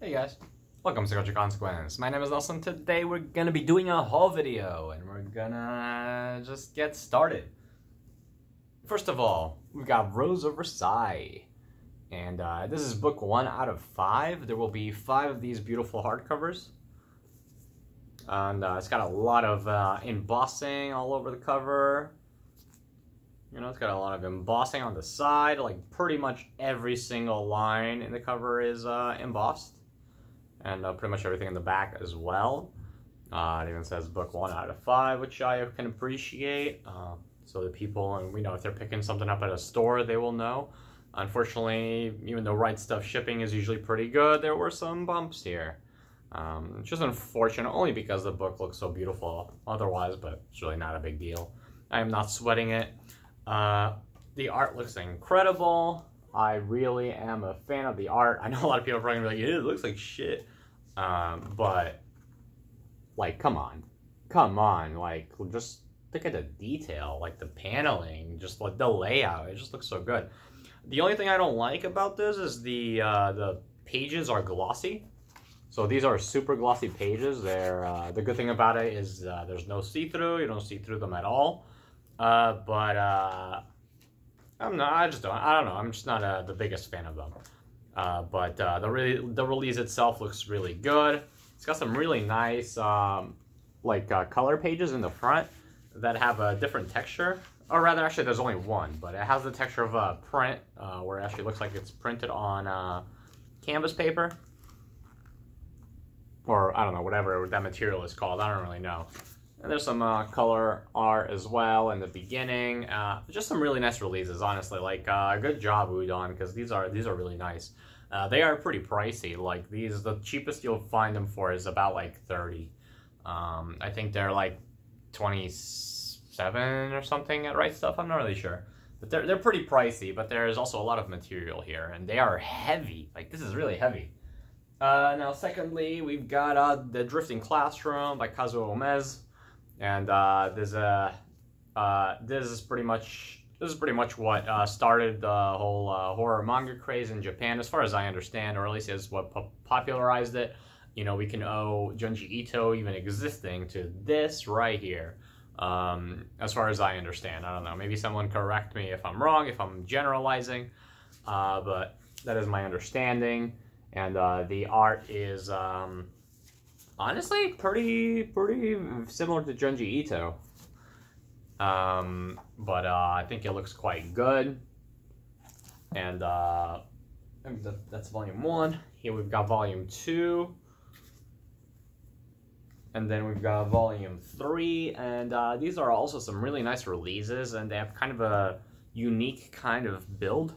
Hey guys, welcome to Culture Consequence. My name is Nelson. Today we're gonna be doing a haul video and we're gonna just get started. First of all, we've got Rosa Versailles. And this is book 1 out of 5. There will be 5 of these beautiful hardcovers. And it's got a lot of embossing all over the cover. You know, it's got a lot of embossing on the side. Like, pretty much every single line in the cover is embossed. And pretty much everything in the back as well. It even says book 1 out of 5, which I can appreciate. So the people, and we know if they're picking something up at a store, they will know. Unfortunately, even though Right Stuff shipping is usually pretty good, there were some bumps here. It's just unfortunate, only because the book looks so beautiful otherwise, but it's really not a big deal. I am not sweating it. The art looks incredible. I really am a fan of the art. I know a lot of people are probably gonna be like, it looks like shit. But, like, come on, like, just look at the detail, like the paneling, just like the layout. It just looks so good. The only thing I don't like about this is the pages are glossy. So these are super glossy pages. They're the good thing about it is there's no see-through. You don't see through them at all. I don't know. I'm just not the biggest fan of them. But the release itself looks really good. It's got some really nice color pages in the front that have a different texture. Or rather, actually, there's only one, but it has the texture of a print, where it actually looks like it's printed on canvas paper. Or, I don't know, whatever that material is called. I don't really know. And there's some color art as well in the beginning. Just some really nice releases, honestly. Like, good job, Udon, because these are really nice. They are pretty pricey. Like, the cheapest you'll find them for is about, like, 30. I think they're, like, 27 or something at Right Stuff. I'm not really sure. But they're pretty pricey, but there's also a lot of material here. And they are heavy. Like, this is really heavy. Now, secondly, we've got The Drifting Classroom by Kazuo Omez. And this is pretty much what started the whole horror manga craze in Japan, as far as I understand, or at least is what popularized it. You know, we can owe Junji Ito even existing to this right here, as far as I understand. I don't know, maybe someone correct me if I'm wrong, if I'm generalizing, but that is my understanding. And the art is honestly pretty similar to Junji Ito. But I think it looks quite good. And that's volume 1. Here we've got volume 2. And then we've got volume 3. And these are also some really nice releases, and they have kind of a unique kind of build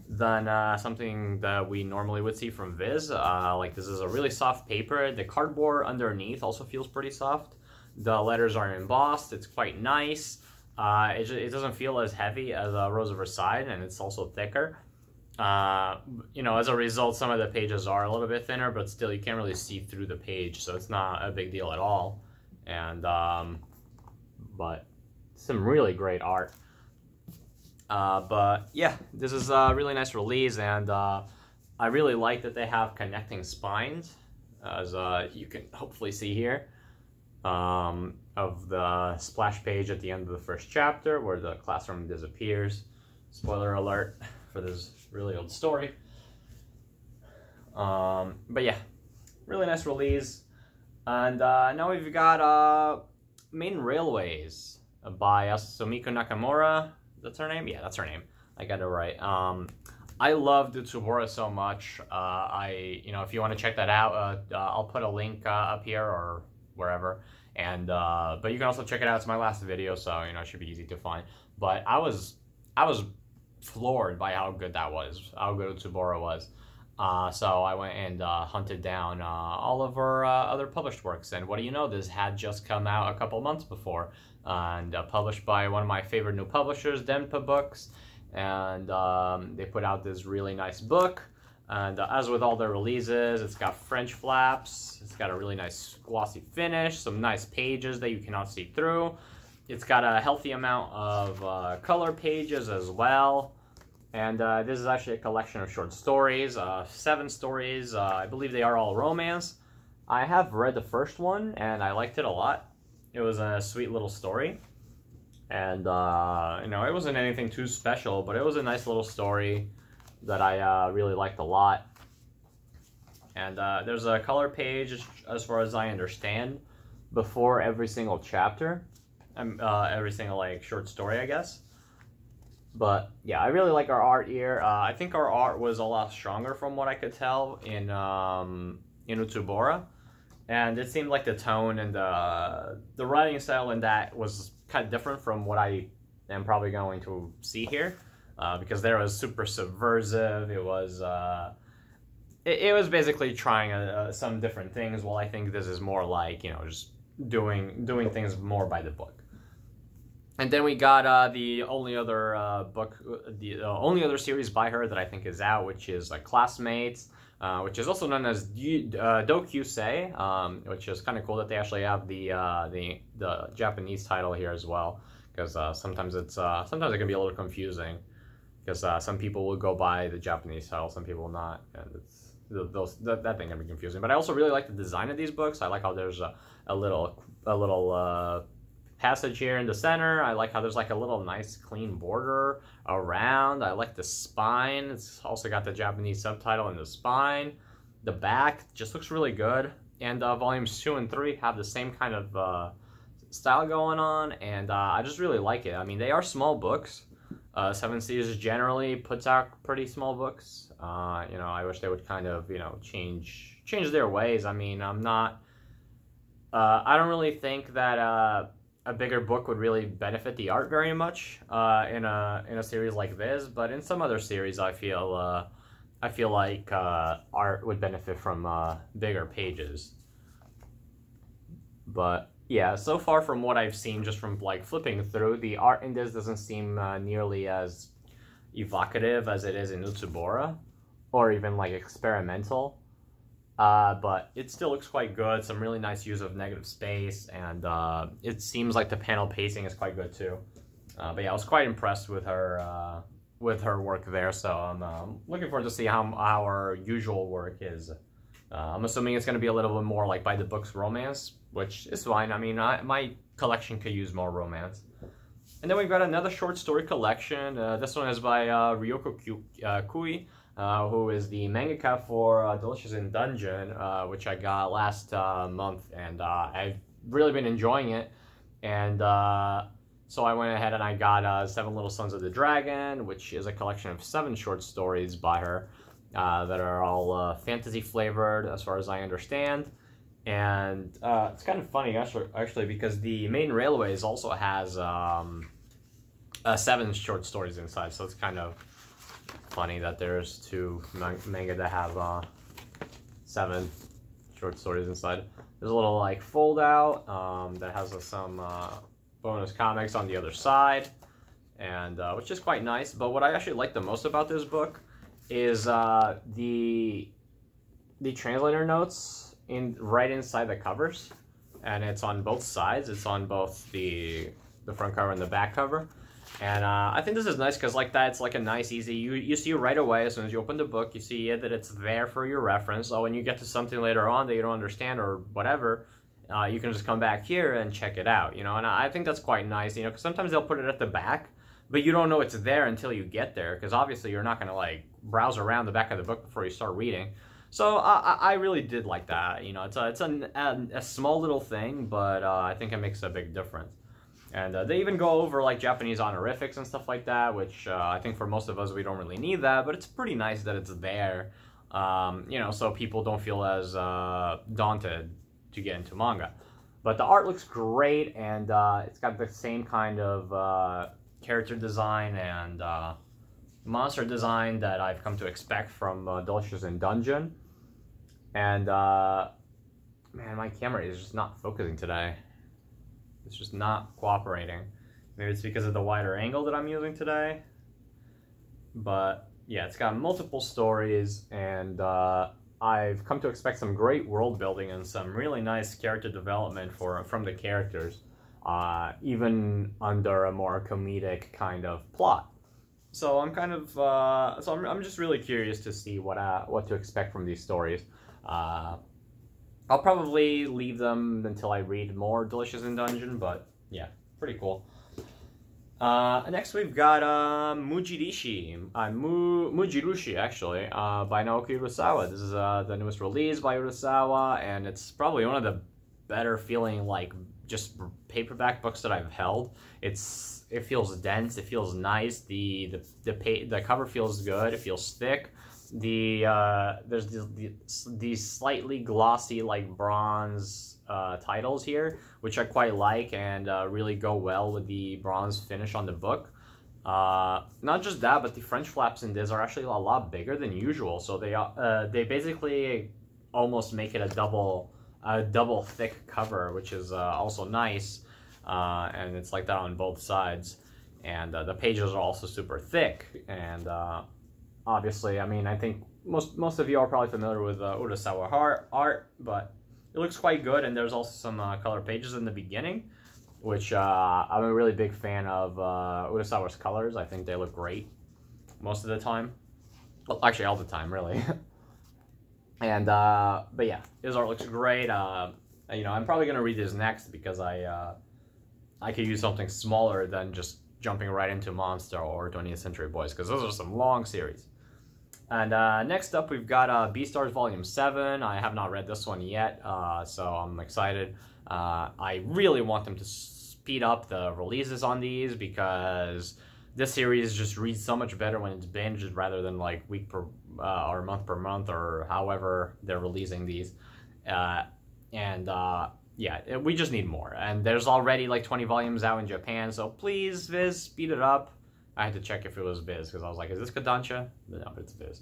than something that we normally would see from Viz. Like, this is a really soft paper. The cardboard underneath also feels pretty soft. The letters are embossed. It's quite nice. It doesn't feel as heavy as Rosa Versailles, and it's also thicker. You know, as a result, some of the pages are a little bit thinner, but still you can't really see through the page, so it's not a big deal at all. And but some really great art. But yeah, this is a really nice release, and I really like that they have connecting spines, as you can hopefully see here, of the splash page at the end of the first chapter where the classroom disappears. Spoiler alert for this really old story. But yeah, really nice release. And now we've got Main Railways by Sumiko Nakamura. That's her name? Yeah, that's her name. I got it right. I love Tsubora so much. You know, if you want to check that out, I'll put a link up here or wherever. And but you can also check it out. It's my last video, so you know it should be easy to find. But I was floored by how good that was, how good Tsubora was. So I went and hunted down all of her other published works. And what do you know? This had just come out a couple months before. And published by one of my favorite new publishers, Denpa Books, and they put out this really nice book. And as with all their releases, it's got French flaps, it's got a really nice glossy finish, some nice pages that you cannot see through. It's got a healthy amount of color pages as well. And this is actually a collection of short stories, 7 stories. I believe they are all romance. I have read the first one, and I liked it a lot. It was a sweet little story. And, you know, it wasn't anything too special, but it was a nice little story that I really liked a lot. And there's a color page, as far as I understand, before every single chapter. Every single, like, short story, I guess. But, yeah, I really like our art here. I think our art was a lot stronger from what I could tell in Utsubora. And it seemed like the tone and the writing style in that was kind of different from what I am probably going to see here. Because there was super subversive. It was basically trying some different things. While I think this is more like, you know, just doing things more by the book. And then we got the only other book, the only other series by her that I think is out, which is Classmates, which is also known as Dokusei, which is kind of cool that they actually have the Japanese title here as well, because sometimes it can be a little confusing, because some people will go by the Japanese title, some people will not, and that thing can be confusing. But I also really like the design of these books. I like how there's a little passage here in the center. I like how there's like a little nice clean border around. I like the spine. It's also got the Japanese subtitle in the spine. The back just looks really good. And volumes 2 and 3 have the same kind of style going on, and I just really like it. I mean, they are small books. 7 Seas generally puts out pretty small books. You know, I wish they would kind of, you know, change their ways. I mean, I don't really think that a bigger book would really benefit the art very much in a series like this, but in some other series, I feel like art would benefit from bigger pages. But yeah, so far from what I've seen, just from like flipping through, the art in this doesn't seem nearly as evocative as it is in Utsubora, or even like experimental. But it still looks quite good. Some really nice use of negative space, and it seems like the panel pacing is quite good too. But yeah, I was quite impressed with her work there. So I'm looking forward to see how our usual work is. I'm assuming it's going to be a little bit more like by the books romance, which is fine. I mean, my collection could use more romance. And then we've got another short story collection. This one is by Ryoko Kui. Who is the mangaka for Delicious in Dungeon, which I got last month, and I've really been enjoying it. And so I went ahead and I got 7 Little Sons of the Dragon, which is a collection of 7 short stories by her that are all fantasy flavored, as far as I understand. And it's kind of funny, actually, because the main Railways also has 7 short stories inside, so it's kind of funny that there's 2 manga that have 7 short stories inside. There's a little like fold out that has some bonus comics on the other side, and which is quite nice. But what I actually like the most about this book is the translator notes right inside the covers, and it's on both sides. It's on both the front cover and the back cover. And I think this is nice because like that, it's like a nice, easy, you see right away as soon as you open the book, you see that it's there for your reference. So when you get to something later on that you don't understand or whatever, you can just come back here and check it out, you know. And I think that's quite nice, you know, because sometimes they'll put it at the back, but you don't know it's there until you get there, because obviously you're not going to like browse around the back of the book before you start reading. So I really did like that, you know. It's a small little thing, but I think it makes a big difference. And they even go over like Japanese honorifics and stuff like that, which I think for most of us we don't really need that, but it's pretty nice that it's there, you know, so people don't feel as daunted to get into manga. But the art looks great, and it's got the same kind of character design and monster design that I've come to expect from Delicious in Dungeon. And man, my camera is just not focusing today. It's just not cooperating. Maybe it's because of the wider angle that I'm using today. But yeah, it's got multiple stories, and I've come to expect some great world building and some really nice character development from the characters, even under a more comedic kind of plot. So I'm kind of I'm just really curious to see what to expect from these stories. I'll probably leave them until I read more Delicious in Dungeon, but yeah, pretty cool. Next we've got Mujirushi actually, by Naoki Urasawa. This is the newest release by Urasawa, and it's probably one of the better feeling like just paperback books that I've held. It feels dense, it feels nice. The cover feels good, it feels thick. There's these slightly glossy like bronze titles here, which I quite like and really go well with the bronze finish on the book. Not just that, but the French flaps in this are actually a lot bigger than usual. So they basically almost make it a double thick cover, which is also nice. And it's like that on both sides. And the pages are also super thick. And obviously, I mean, I think most of you are probably familiar with Urasawa art, but it looks quite good. And there's also some color pages in the beginning, which I'm a really big fan of Urasawa's colors. I think they look great most of the time. Well, actually, all the time, really. And but yeah, his art looks great. You know, I'm probably gonna read this next because I could use something smaller than just jumping right into Monster or 20th Century Boys, because those are some long series. And next up, we've got Beastars Volume 7. I have not read this one yet, so I'm excited. I really want them to speed up the releases on these, because this series just reads so much better when it's binged rather than like week per or month per month or however they're releasing these. Yeah, we just need more. And there's already like 20 volumes out in Japan, so please, Viz, speed it up. I had to check if it was Viz, because I was like, is this Kodansha? No, but it's Viz.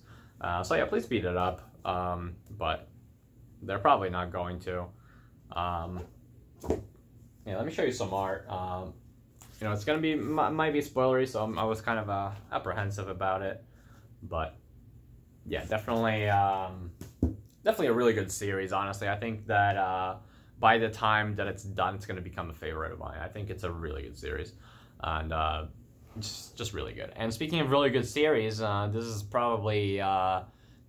So yeah, please speed it up. But they're probably not going to. Yeah, let me show you some art. You know, it's gonna be might be spoilery, so I was kind of apprehensive about it. But yeah, definitely a really good series. Honestly, I think that by the time that it's done, it's gonna become a favorite of mine. I think it's a really good series, and just really good. And speaking of really good series, this is probably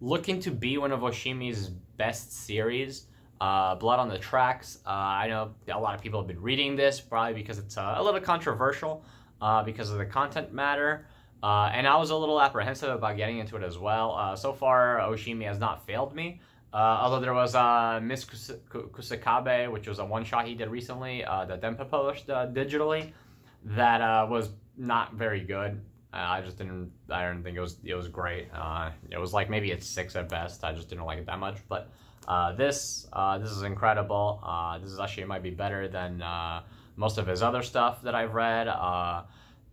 looking to be one of Oshimi's best series. Blood on the Tracks. I know a lot of people have been reading this, probably because it's a little controversial because of the content matter. And I was a little apprehensive about getting into it as well. So far, Oshimi has not failed me. Although there was Miss Kusakabe, which was a one-shot he did recently that Denpa published digitally, that was not very good. I didn't think it was great. It was like maybe it's 6 at best. I just didn't like it that much. But this is incredible. This is actually might be better than most of his other stuff that I've read.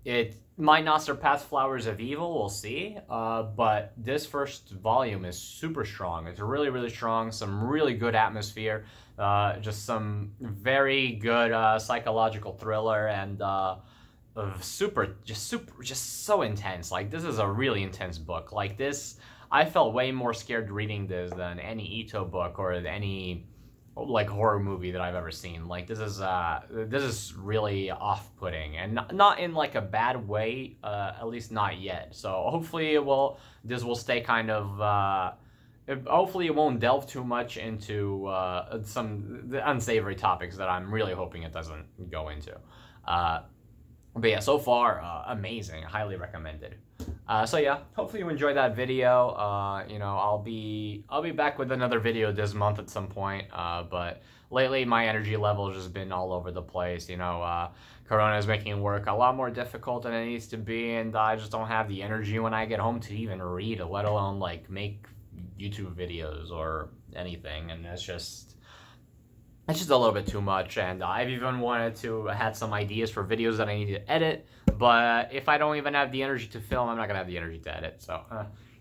It might not surpass Flowers of Evil, we'll see. But this first volume is super strong. It's really, really strong. Some really good atmosphere. Just some very good psychological thriller, and just so intense. Like, this is a really intense book. Like this, I felt way more scared reading this than any Ito book or any like horror movie that I've ever seen. Like this is really off-putting, and not in like a bad way, at least not yet. So hopefully this will stay kind of hopefully it won't delve too much into some unsavory topics that I'm really hoping it doesn't go into. But yeah, so far, amazing. Highly recommended. So yeah, hopefully you enjoyed that video. You know, I'll be back with another video this month at some point. But lately my energy level has just been all over the place. You know, Corona is making work a lot more difficult than it needs to be, and I just don't have the energy when I get home to even read, let alone like make YouTube videos or anything. And it's just a little bit too much, and I've even wanted to had some ideas for videos that I need to edit, but if I don't even have the energy to film, I'm not gonna have the energy to edit. So,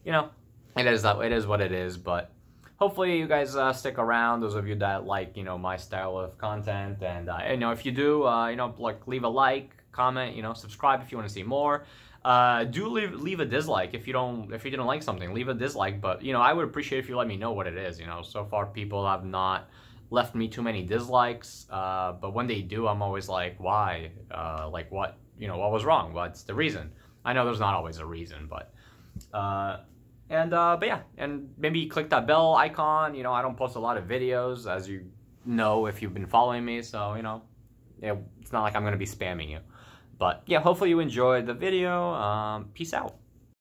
you know, it is what it is. But hopefully you guys stick around. Those of you that like, you know, my style of content, and you know, if you do, you know, like leave a like, comment, you know, subscribe if you want to see more. Do leave a dislike if you didn't like something. Leave a dislike, but you know, I would appreciate if you let me know what it is. You know, so far people have not left me too many dislikes, but when they do, I'm always like, why? Like, what? You know, what was wrong? What's the reason? I know there's not always a reason, but yeah, and maybe click that bell icon. You know, I don't post a lot of videos, as you know if you've been following me, so, you know, it's not like I'm going to be spamming you. But yeah, hopefully you enjoyed the video. Peace out.